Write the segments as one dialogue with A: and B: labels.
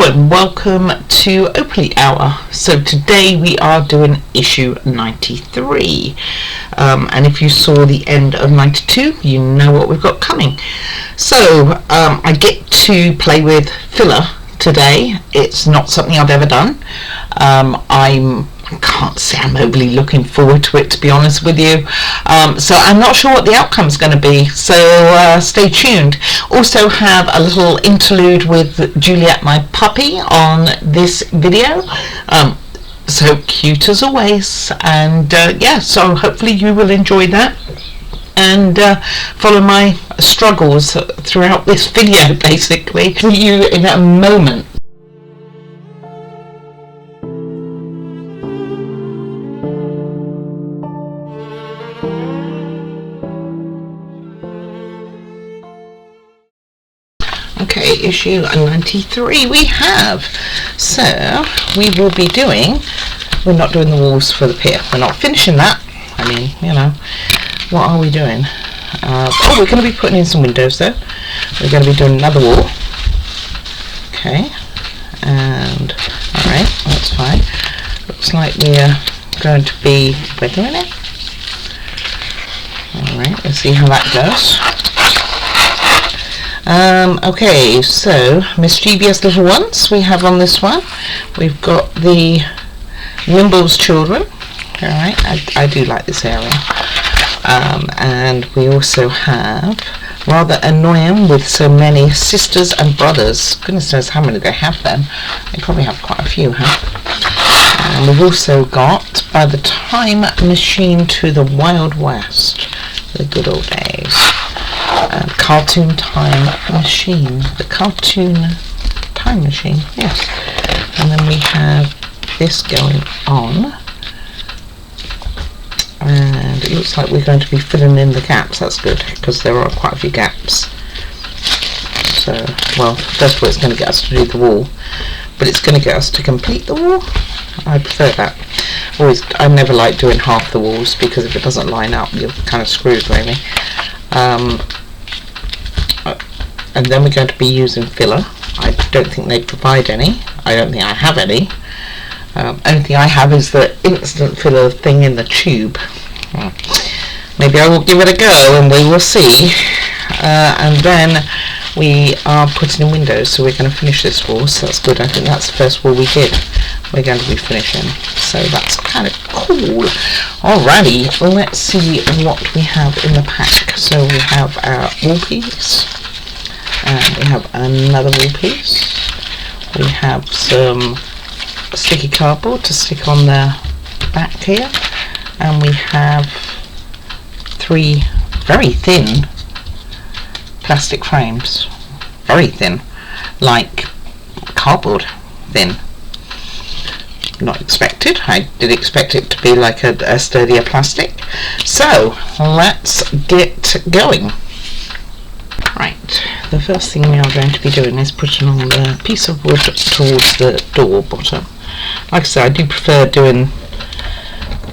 A: and welcome to Openly Hour. So today we are doing issue 93, and if you saw the end of 92 you know what we've got coming. So I get to play with filler today. It's not something I've ever done. I can't say I'm overly looking forward to it, to be honest with you. So I'm not sure what the outcome's going to be, so stay tuned. Also have a little interlude with Juliet, my puppy, on this video. So cute as always, and yeah, so hopefully you will enjoy that and follow my struggles throughout this video. Basically, see you in a moment. Okay, issue 93 we have. So we will be doing, we're not doing the walls for the pier, we're not finishing that. I mean, you know, what are we doing? Oh, we're going to be putting in some windows though. We're going to be doing another wall. Okay, and alright, that's fine. Looks like we're going to be weathering it. Alright, let's see how that goes. Okay, so mischievous little ones we have on this one. We've got the Wimble's children. Alright, I do like this area. And we also have rather annoying with so many sisters and brothers. Goodness knows how many they have then. They probably have quite a few, huh? And we've also got By the Time Machine to the Wild West, the good old days. Cartoon Time Machine, the Cartoon Time Machine, yes. And then we have this going on, and it looks like we're going to be filling in the gaps. That's good, because there are quite a few gaps. So, well, first of all it's going to get us to do the wall, but it's going to get us to complete the wall. I prefer that. I never like doing half the walls, because if it doesn't line up you're kind of screwed really. And then we're going to be using filler. I don't think they provide any. I don't think I have any. Only thing I have is the instant filler thing in the tube. Maybe I will give it a go and we will see. And then we are putting in windows, so we're going to finish this wall, so that's good. I think that's the first wall we did. We're going to be finishing, so that's kind of cool. Alrighty, let's see what we have in the pack. So we have our wall piece. And we have another wall piece. We have some sticky cardboard to stick on the back here, and we have 3 very thin plastic frames, very thin, like cardboard thin. Not expected. I did expect it to be like a sturdier plastic. So let's get going. Right, the first thing we are going to be doing is putting on the piece of wood towards the door bottom. Like I said, I do prefer doing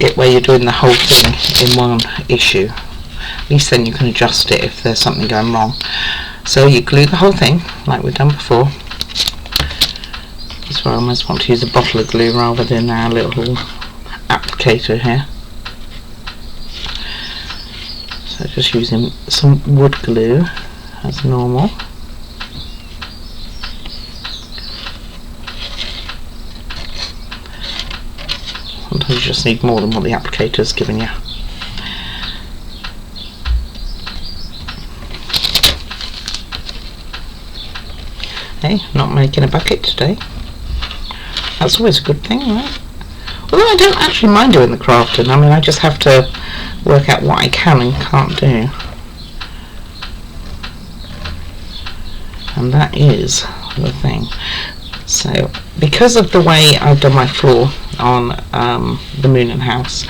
A: it where you're doing the whole thing in one issue. At least then you can adjust it if there's something going wrong. So you glue the whole thing like we've done before. That's why I almost want to use a bottle of glue rather than our little applicator here. So just using some wood glue as normal. Sometimes you just need more than what the applicator's giving you. Hey, not making a bucket today. That's always a good thing, right? Although I don't actually mind doing the crafting. I mean, I just have to work out what I can and can't do. And that is the thing. So because of the way I've done my floor on the Moomin House,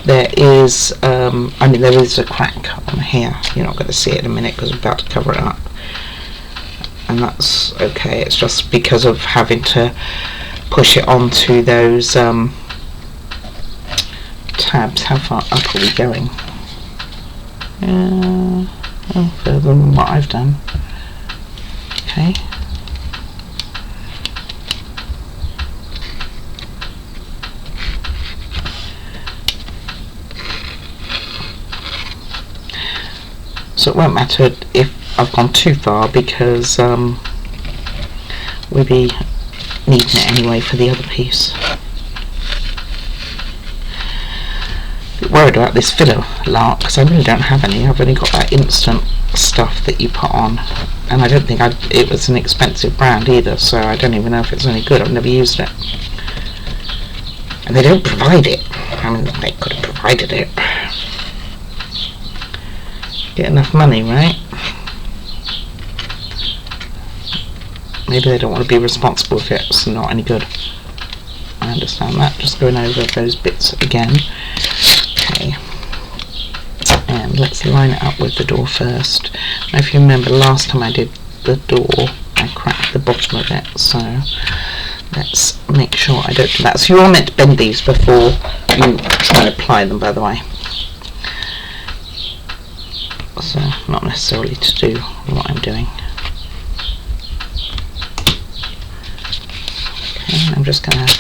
A: there is there is a crack on here. You're not going to see it in a minute because I'm about to cover it up, and that's okay. It's just because of having to push it onto those tabs. How far up are we going? Further than what I've done. Okay. so it won't matter if I've gone too far, because we'll be needing it anyway for the other piece. A bit worried about this filler lark, because I really don't have any. I've only got that instant stuff that you put on, and I don't think it was an expensive brand either, so I don't even know if it's any good. I've never used it, and they don't provide it. I mean, they could have provided it. Get enough money, right? Maybe they don't want to be responsible if it's not any good. I understand that. Just going over those bits again. Okay. And let's line it up with the door first. Now, if you remember last time I did the door, I cracked the bottom of it, so let's make sure I don't do that. So you are meant to bend these before you try and apply them, by the way. So not necessarily to do what I'm doing. Okay, I'm just going to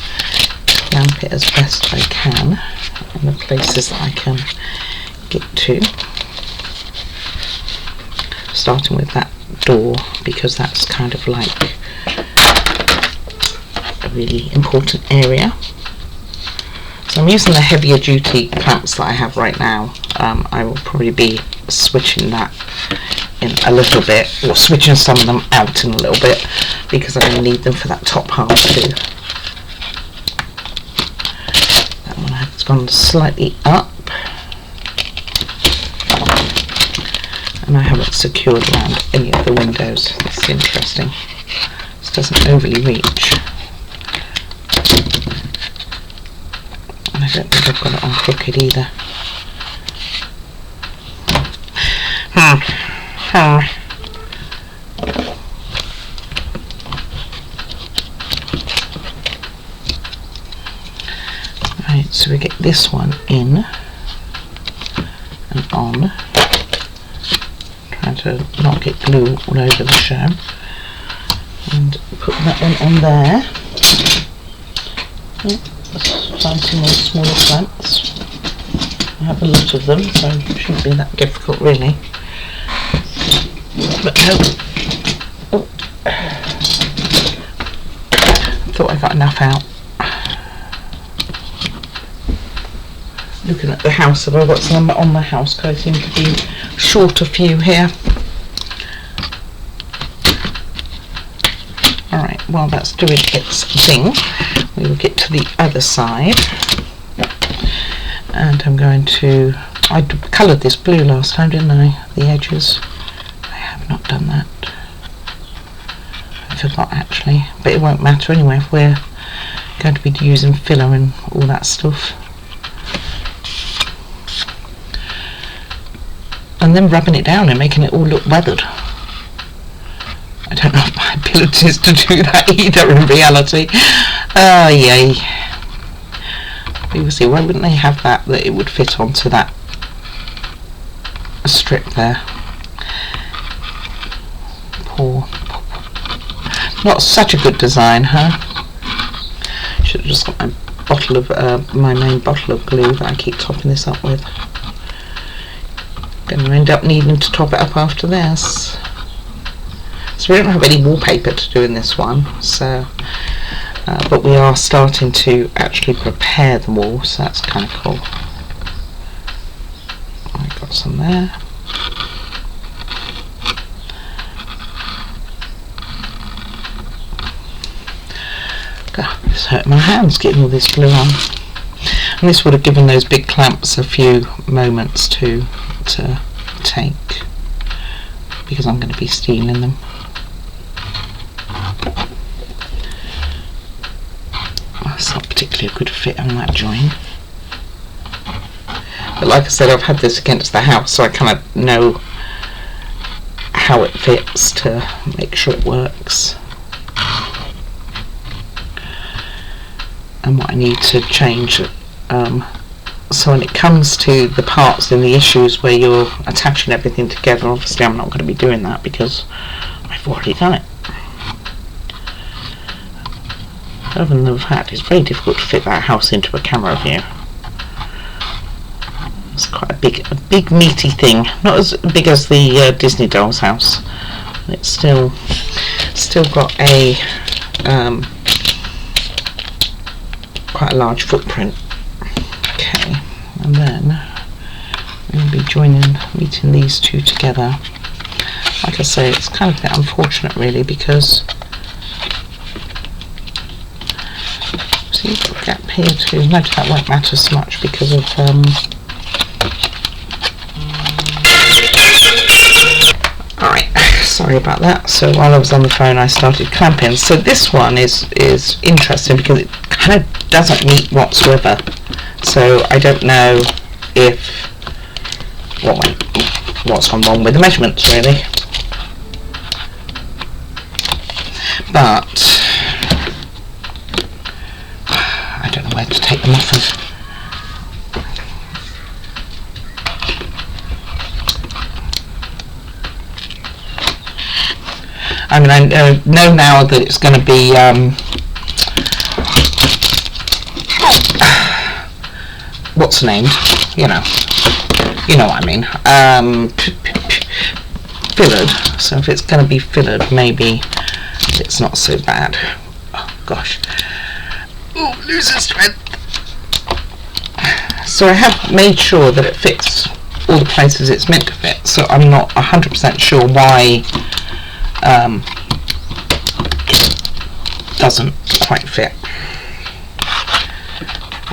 A: clamp it as best I can in the places that I can get to, starting with that door, because that's kind of like a really important area. So I'm using the heavier duty clamps that I have right now. I will probably be switching that in a little bit, or switching some of them out in a little bit, because I'm going to need them for that top half too. That one has gone slightly up, and I haven't secured around any of the windows. That's interesting. This doesn't overly reach. And I don't think I've got it on crooked either. Right, so we get this one in and on. Trying to not get glue all over the show. And put that one on there. Find some more smaller clamps. I have a lot of them, so it shouldn't be that difficult really. But no. Oh. Thought I got enough out. Looking at the house, have I got some on the house? Because I seem to be short a few here. Alright, while that's doing its thing, we will get to the other side. And I'm going to... I coloured this blue last time, didn't I? The edges. I have not done that. I forgot actually, but it won't matter anyway if we're going to be using filler and all that stuff. And then rubbing it down and making it all look weathered. I don't know if my abilities to do that either in reality. Oh yay. We will see. Why wouldn't they have that it would fit onto that strip there? Poor. Not such a good design, huh? Should have just got my bottle of my main bottle of glue that I keep topping this up with. Going to end up needing to top it up after this. So we don't have any wallpaper to do in this one, so but we are starting to actually prepare the wall, so that's kind of cool. I got some there. God, it's hurting my hands getting all this glue on. And this would have given those big clamps a few moments to take, because I'm going to be stealing them. That's not particularly a good fit on that joint. But like I said, I've had this against the house, so I kind of know how it fits to make sure it works. And what I need to change. So when it comes to the parts and the issues where you're attaching everything together, obviously I'm not going to be doing that because I've already done it. Other than the fact it's very difficult to fit that house into a camera view. It's quite a big meaty thing. Not as big as the Disney doll's house. It's still got a quite a large footprint. Okay, and then we'll be meeting these two together. Like I say, it's kind of a bit unfortunate really, because see, you've got a gap here too. No, that won't matter so much because of alright, sorry about that. So while I was on the phone I started clamping. So this one is interesting because it kind of doesn't meet whatsoever. So I don't know if what's gone wrong with the measurements really. But I don't know where to take them off of. I mean, I know now that it's going to be what's named, you know what I mean, fillered. So if it's going to be fillered, maybe it's not so bad. Oh gosh, losing strength. So I have made sure that it fits all the places it's meant to fit, so I'm not 100% sure why doesn't quite fit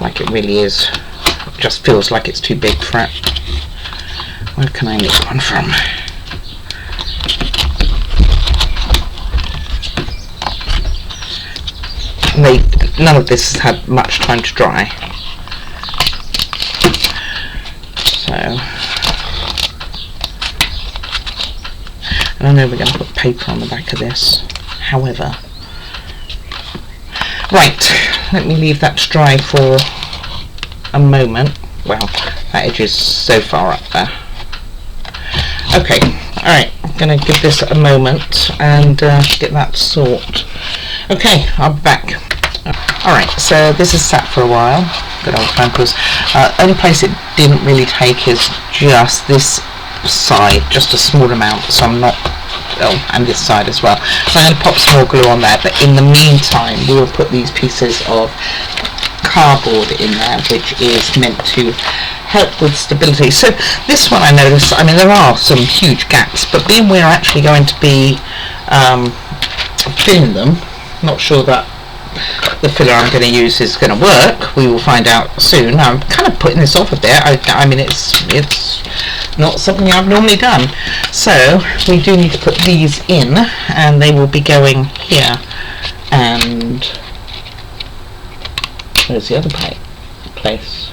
A: like it really is. It just feels like it's too big for it. Where can I nick one from? None of this has had much time to dry, so and I know we're going to put paper on the back of this, however. Right, let me leave that to dry for a moment. Well, that edge is so far up there. Okay, alright, I'm going to give this a moment and get that sort. Okay, I'm back. Alright, so this has sat for a while. Good old phone calls. Only place it didn't really take is just this side, just a small amount, so I'm not, and this side as well. So I'm going to pop some more glue on there, but in the meantime we will put these pieces of cardboard in there, which is meant to help with stability. So this one I noticed, I mean there are some huge gaps, but being we're actually going to be filling them, not sure that the filler I'm going to use is going to work. We will find out soon. I'm kind of putting this off a bit. I mean it's not something I've normally done. So we do need to put these in, and they will be going here, and where's the other place?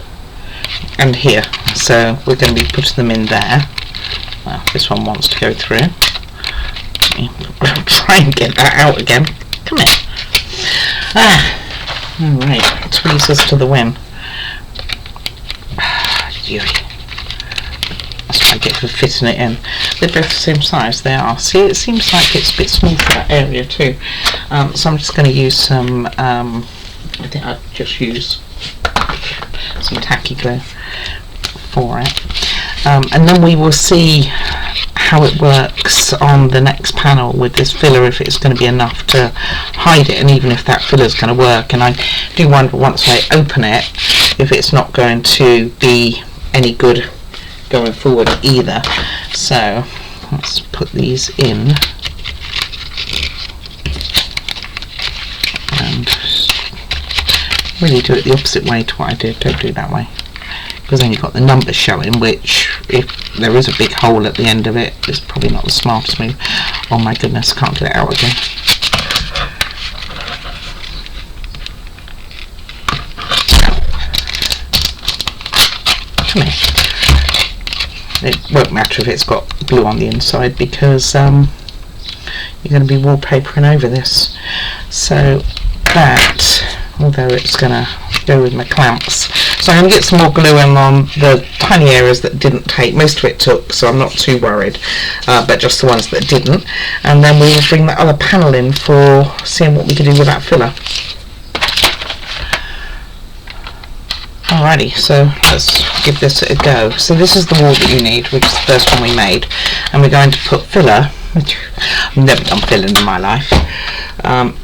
A: And here. So we're going to be putting them in there. Well, this one wants to go through. I'll try and get that out again. Come here. Alright, tweeze us to the win. That's what I get for fitting it in. They're both the same size, they are. See, it seems like it's a bit small for that area too. So I'm just going to use some, I think I'll just use some tacky glue for it. And then we will see how it works on the next panel with this filler, if it's going to be enough to hide it, and even if that filler is going to work. And I do wonder once I open it if it's not going to be any good going forward either. So let's put these in and really do it the opposite way to what I did. Don't do it that way, because then you've got the numbers showing, which if there is a big hole at the end of it, it's probably not the smartest move. Oh my goodness, can't get it out again. Come here. It won't matter if it's got glue on the inside, because you're going to be wallpapering over this. So that, although it's going to go with my clamps, so I'm going to get some more glue in on the tiny areas that didn't take. Most of it took, so I'm not too worried, but just the ones that didn't. And then we will bring that other panel in for seeing what we can do with that filler. Alrighty, so let's give this a go. So this is the wall that you need, which is the first one we made, and we're going to put filler, which I've never done filler in my life,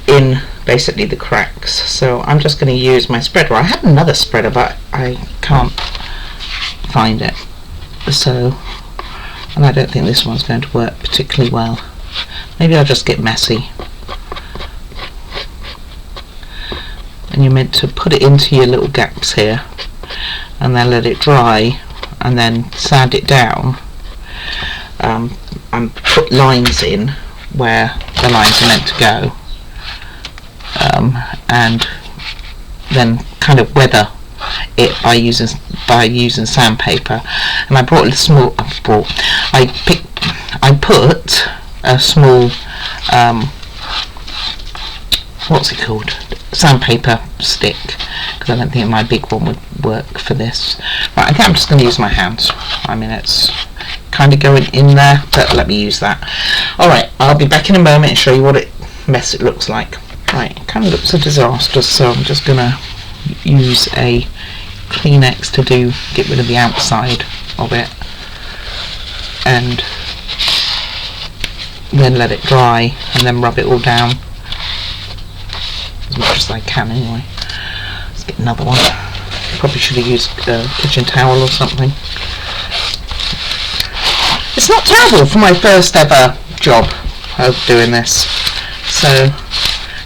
A: in basically the cracks. So I'm just going to use my spreader. I had another spreader, but I can't find it. So, and I don't think this one's going to work particularly well. Maybe I'll just get messy. And you're meant to put it into your little gaps here, and then let it dry, and then sand it down, and put lines in where the lines are meant to go, and then kind of weather it by using sandpaper. And I brought a small. I put a small. What's it called? Sandpaper stick, because I don't think my big one would work for this. Right, I think I'm just going to use my hands. I mean, it's kind of going in there, but let me use that. Alright, I'll be back in a moment and show you what mess it looks like. Right, it kind of looks a disaster, so I'm just going to use a Kleenex to get rid of the outside of it, and then let it dry, and then rub it all down as much as I can anyway. Let's get another one. Probably should have used a kitchen towel or something. It's not terrible for my first ever job of doing this. So,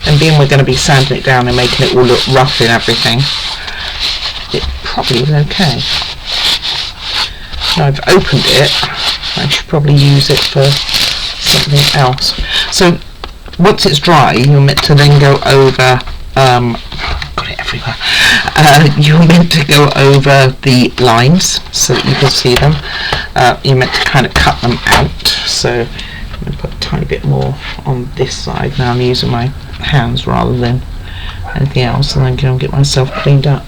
A: and being we're going to be sanding it down and making it all look rough and everything, it probably was okay. Now I've opened it, I should probably use it for something else. So once it's dry, you're meant to then go over, got it everywhere, you're meant to go over the lines so that you can see them. You're meant to kind of cut them out. So I'm going to put a tiny bit more on this side. Now I'm using my hands rather than anything else, and then go and get myself cleaned up.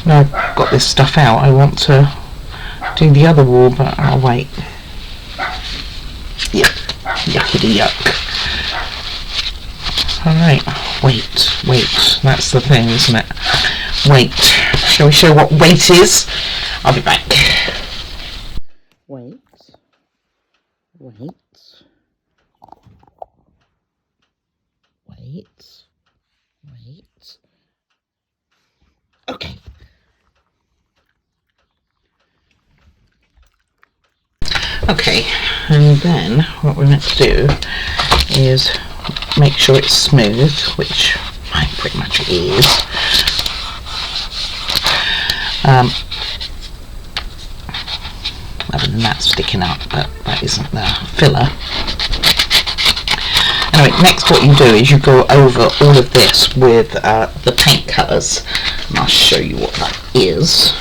A: Now I've got this stuff out, I want to do the other wall, but I'll wait. Yep. Yuckity yuck. Alright, wait, that's the thing, isn't it? Wait. Shall we show what wait is? I'll be back. Wait. Okay. Okay, and then what we're meant to do is make sure it's smooth, which mine pretty much is. Other than that sticking up, but that isn't the filler. Anyway, next what you do is you go over all of this with the paint colours, and I'll show you what that is.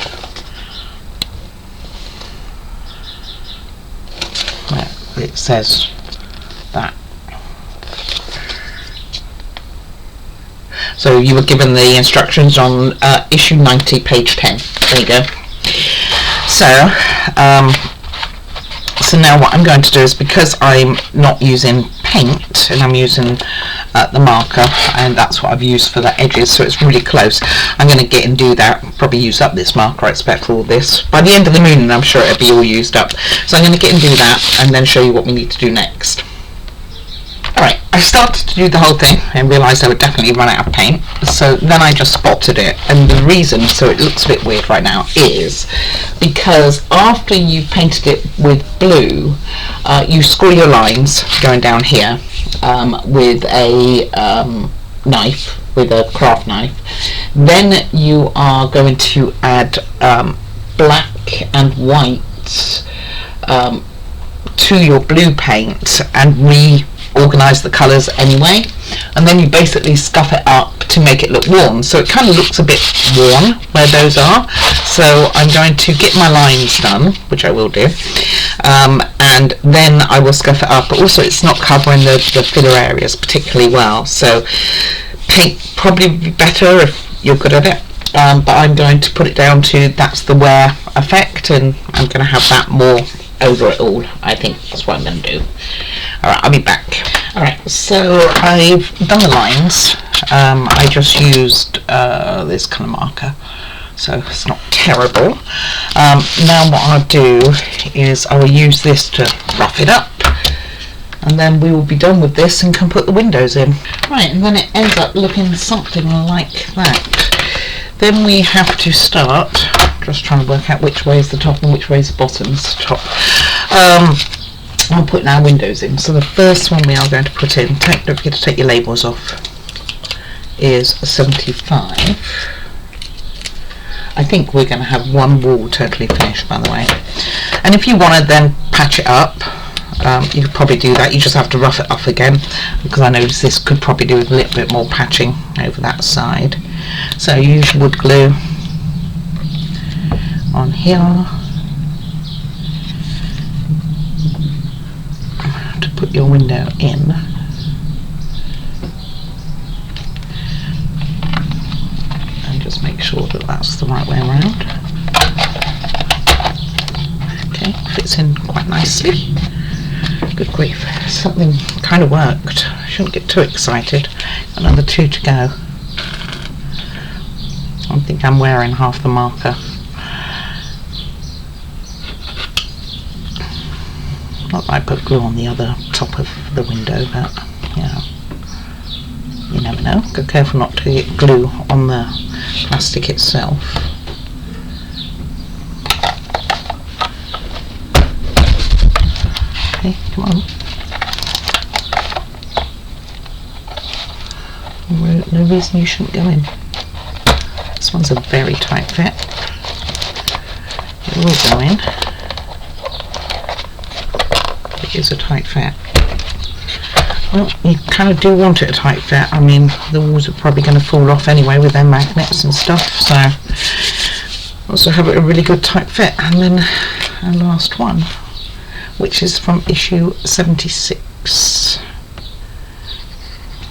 A: It says that. So you were given the instructions on issue 90, page 10. There you go. So now what I'm going to do is, because I'm not using paint and I'm using the marker, and that's what I've used for the edges, so it's really close, I'm going to get and do that, probably use up this marker, I expect, for all this. By the end of the moon I'm sure it'll be all used up. So I'm going to get and do that and then show you what we need to do next. Alright, I started to do the whole thing and realised I would definitely run out of paint, so then I just spotted it, and the reason, so it looks a bit weird right now, is because after you've painted it with blue, you score your lines going down here with a knife, with a craft knife. Then you are going to add black and white to your blue paint and reorganize the colours anyway, and then you basically scuff it up to make it look worn, so it kind of looks a bit worn where those are. So I'm going to get my lines done, which I will do, and then I will scuff it up, but also it's not covering the filler areas particularly well, so paint probably would be better if you're good at it. But I'm going to put it down to that's the wear effect, and I'm going to have that more over it all. I think that's what I'm going to do. Alright, I'll be back. Alright, so I've done the lines. I just used this kind of marker, so it's not terrible. Now what I'll do is I will use this to rough it up, and then we will be done with this and can put the windows in. Right, and then it ends up looking something like that. Then we have to start just trying to work out which way is the top and which way is the bottom. It's the top. I'm putting our windows in. So the first one we are going to put in, don't forget to take your labels off, is a 75. I think we're going to have one wall totally finished, by the way. And if you want to then patch it up, you could probably do that. You just have to rough it up again, because I noticed this could probably do with a little bit more patching over that side. So use wood glue on here to put your window in. And just make sure that that's the right way around. Okay, fits in quite nicely. Good grief, something kind of worked. I shouldn't get too excited. Another 2 to go. I think I'm wearing half the marker. Not that I put glue on the other top of the window, but yeah, you never know. Be careful not to get glue on the plastic itself. Okay, come on. No reason you shouldn't go in. This one's a very tight fit. It will go in. It is a tight fit. Well, you kind of do want it a tight fit. I mean, the walls are probably going to fall off anyway with their magnets and stuff, so also have it a really good tight fit. And then our last one, which is from issue 76.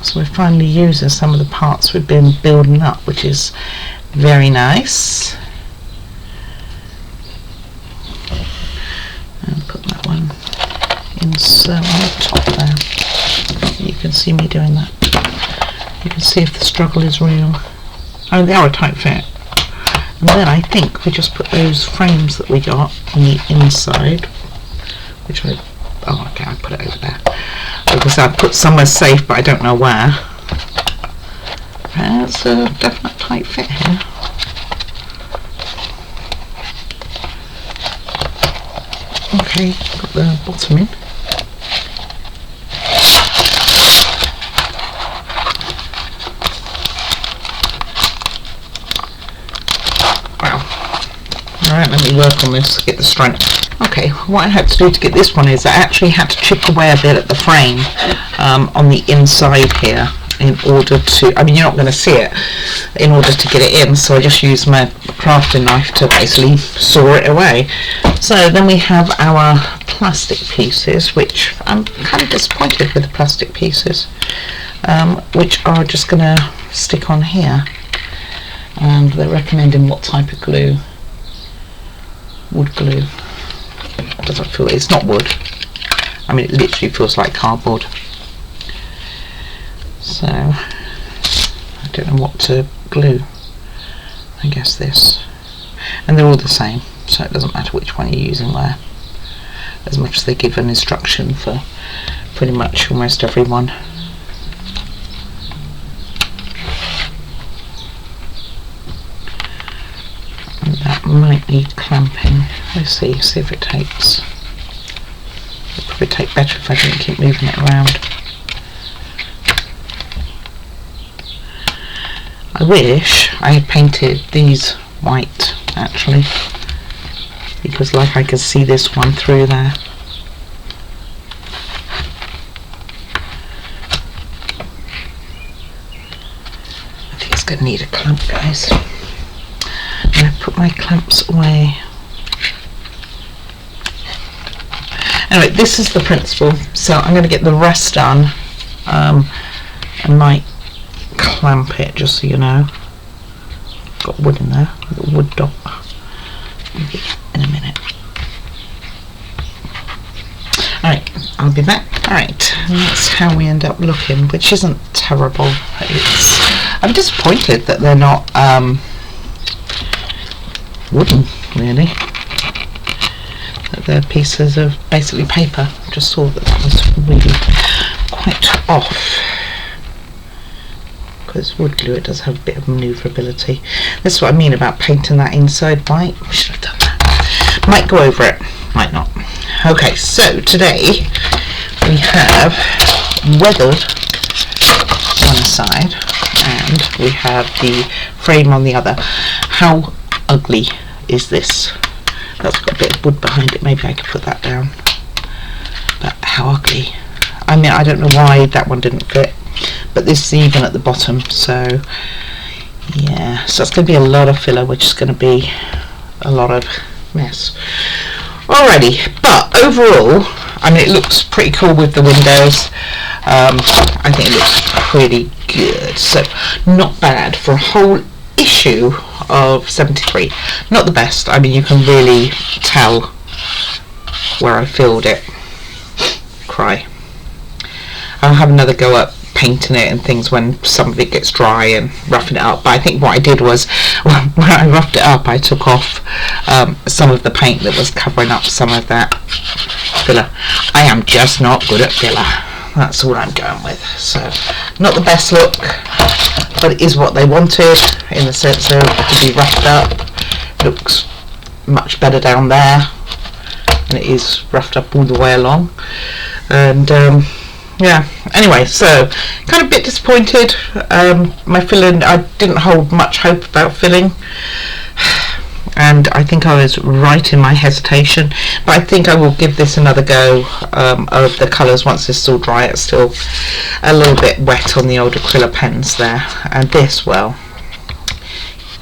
A: So we're finally using some of the parts we've been building up, which is very nice. And put that one insert on the top there. You can see me doing that. You can see if the struggle is real. Oh, they are a tight fit. And then I think we just put those frames that we got on the inside, which I, oh okay, I put it over there because I put somewhere safe, but I don't know where. It's a definite tight fit here. Okay, got the bottom in. Alright, let me work on this, get the strength. Okay, what I had to do to get this one is I actually had to chip away a bit at the frame on the inside here in order to, I mean you're not going to see it, in order to get it in, so I just used my crafting knife to basically saw it away. So then we have our plastic pieces, which I'm kind of disappointed with the plastic pieces, which are just going to stick on here, and they're recommending what type of glue. Wood glue. Doesn't feel, it's not wood. I mean it literally feels like cardboard. So I don't know what to glue. I guess this. And they're all the same, so it doesn't matter which one you're using where, as much as they give an instruction for pretty much almost every one. That might need clamping. Let's see if it takes. It'll probably take better if I didn't keep moving it around. I wish I had painted these white actually, because like I could see this one through there. I think it's going to need a clamp, guys. I'm going to put my clamps away. Anyway, this is the principle, so I'm going to get the rest done. I might clamp it, just so you know. Got wood in there, a little wood dot. In a minute. Alright, I'll be back. Alright, and that's how we end up looking, which isn't terrible. I'm disappointed that they're not wooden, really. They're pieces of basically paper. Just saw that was really quite off, because wood glue, it does have a bit of manoeuvrability. This is what I mean about painting that inside white. We should have done that. Might go over it, might not. Okay, so today we have weathered one side and we have the frame on the other. How ugly is this? That's got a bit of wood behind it, maybe I could put that down. But how ugly. I mean, I don't know why that one didn't fit, but this is even at the bottom, so yeah, so it's going to be a lot of filler, which is going to be a lot of mess. Alrighty, but overall, I mean, it looks pretty cool with the windows. I think it looks pretty good, so not bad for a whole issue of 73. Not the best. I mean, you can really tell where I filled it. Cry. I'll have another go at painting it and things when some of it gets dry and roughing it up. But I think what I did was, when I roughed it up, I took off some of the paint that was covering up some of that filler. I am just not good at filler. That's all I'm going with. So, not the best look, but it is what they wanted, in the sense of it can be roughed up. Looks much better down there, and it is roughed up all the way along. And yeah, anyway, so kind of a bit disappointed. My filling, I didn't hold much hope about filling, and I think I was right in my hesitation, but I think I will give this another go of the colours once this is all dry. It's still a little bit wet on the old acrylic pens there, and this, well,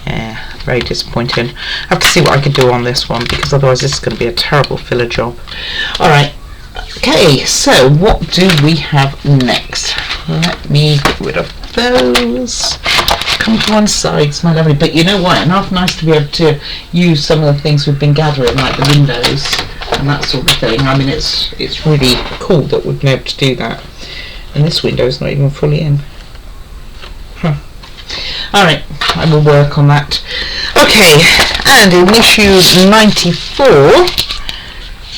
A: yeah, very disappointing. I have to see what I can do on this one, because otherwise this is going to be a terrible filler job. Alright, okay, so what do we have next? Let me get rid of those. Come to one side, it's my lovely, but you know what, enough nice to be able to use some of the things we've been gathering, like the windows and that sort of thing. I mean, it's really cool that we've been able to do that, and this window's not even fully in. Alright, I will work on that. Okay, and in issue 94,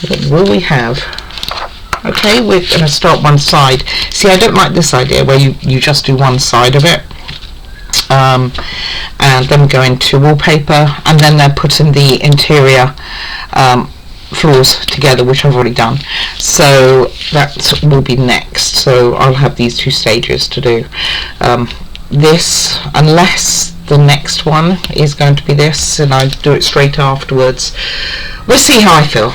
A: what will we have? Okay, we're going to start one side. See, I don't like this idea where you just do one side of it. And then go into wallpaper, and then they're putting the interior floors together, which I've already done. So that will be next. So I'll have these two stages to do. This, unless the next one is going to be this, and I do it straight afterwards. We'll see how I feel.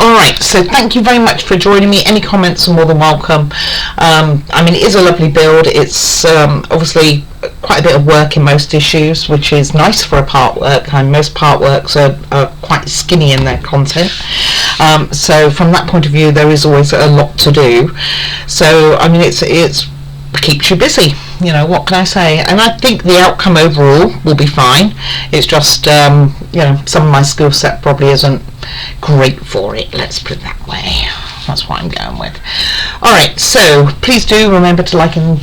A: Alright, so thank you very much for joining me. Any comments are more than welcome. I mean, it is a lovely build. It's obviously quite a bit of work in most issues, which is nice for a part work, and most part works are quite skinny in their content. So from that point of view, there is always a lot to do. So I mean, it's keeps you busy, you know, what can I say? And I think the outcome overall will be fine. It's just you know, some of my skill set probably isn't great for it, let's put it that way. That's what I'm going with. Alright, so please do remember to like and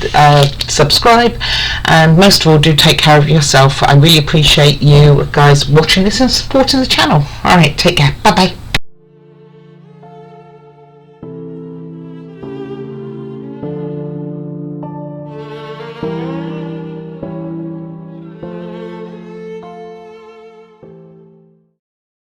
A: subscribe, and most of all, do take care of yourself. I really appreciate you guys watching this and supporting the channel. Alright, take care, bye bye.